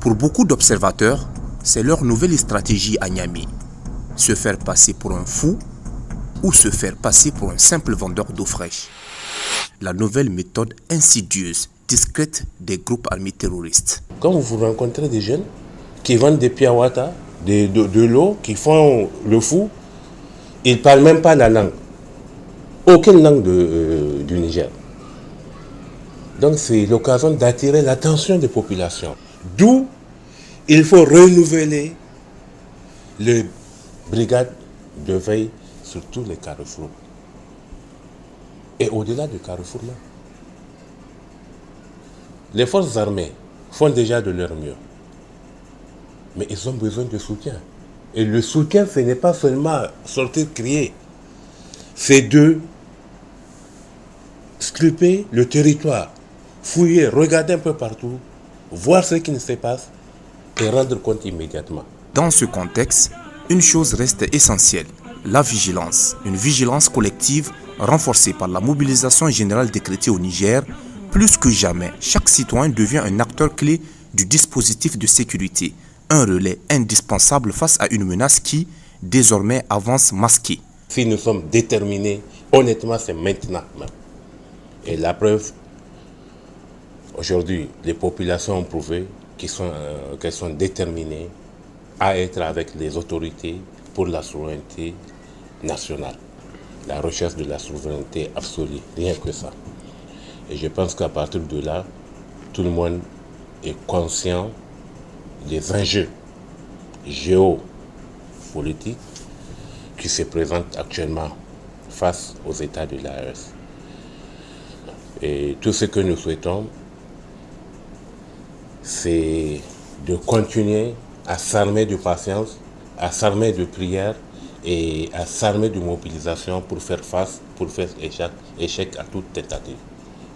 Pour beaucoup d'observateurs, c'est leur nouvelle stratégie à Niamey. Se faire passer pour un fou ou se faire passer pour un simple vendeur d'eau fraîche. La nouvelle méthode insidieuse, discrète des groupes armés terroristes. Quand vous rencontrez des jeunes qui vendent des piawata, de l'eau, qui font le fou, ils ne parlent même pas la langue. Aucune langue du Niger. Donc c'est l'occasion d'attirer l'attention des populations. D'où il faut renouveler les brigades de veille sur tous les carrefours. Et au-delà du carrefour là, les forces armées font déjà de leur mieux. Mais ils ont besoin de soutien. Et le soutien, ce n'est pas seulement sortir crier. C'est de scruper le territoire, fouiller, regarder un peu partout, voir ce qui se passe et rendre compte immédiatement. Dans ce contexte, une chose reste essentielle, la vigilance. Une vigilance collective renforcée par la mobilisation générale décrétée au Niger. Plus que jamais, chaque citoyen devient un acteur clé du dispositif de sécurité, un relais indispensable face à une menace qui, désormais, avance masquée. Si nous sommes déterminés, honnêtement, c'est maintenant même. Et la preuve, aujourd'hui, les populations ont prouvé qu'elles sont déterminées à être avec les autorités pour la souveraineté nationale. La recherche de la souveraineté absolue, rien que ça. Et je pense qu'à partir de là, tout le monde est conscient des enjeux géopolitiques qui se présentent actuellement face aux États de l'AES. Et tout ce que nous souhaitons, c'est de continuer à s'armer de patience, à s'armer de prière et à s'armer de mobilisation pour faire échec à toute tentative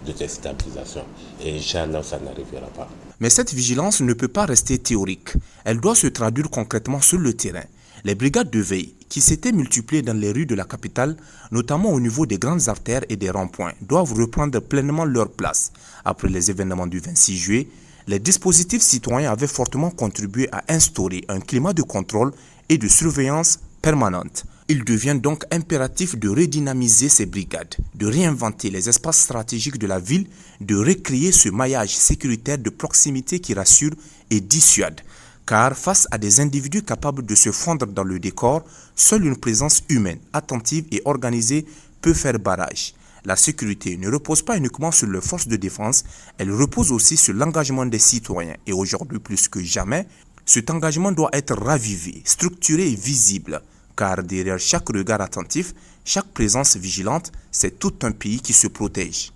de déstabilisation. Et Inch'Allah, ça n'arrivera pas. Mais cette vigilance ne peut pas rester théorique. Elle doit se traduire concrètement sur le terrain. Les brigades de veille, qui s'étaient multipliées dans les rues de la capitale, notamment au niveau des grandes artères et des ronds-points, doivent reprendre pleinement leur place. Après les événements du 26 juillet, les dispositifs citoyens avaient fortement contribué à instaurer un climat de contrôle et de surveillance permanente. Il devient donc impératif de redynamiser ces brigades, de réinventer les espaces stratégiques de la ville, de recréer ce maillage sécuritaire de proximité qui rassure et dissuade. Car face à des individus capables de se fondre dans le décor, seule une présence humaine, attentive et organisée peut faire barrage. La sécurité ne repose pas uniquement sur les forces de défense, elle repose aussi sur l'engagement des citoyens. Et aujourd'hui, plus que jamais, cet engagement doit être ravivé, structuré et visible. Car derrière chaque regard attentif, chaque présence vigilante, c'est tout un pays qui se protège.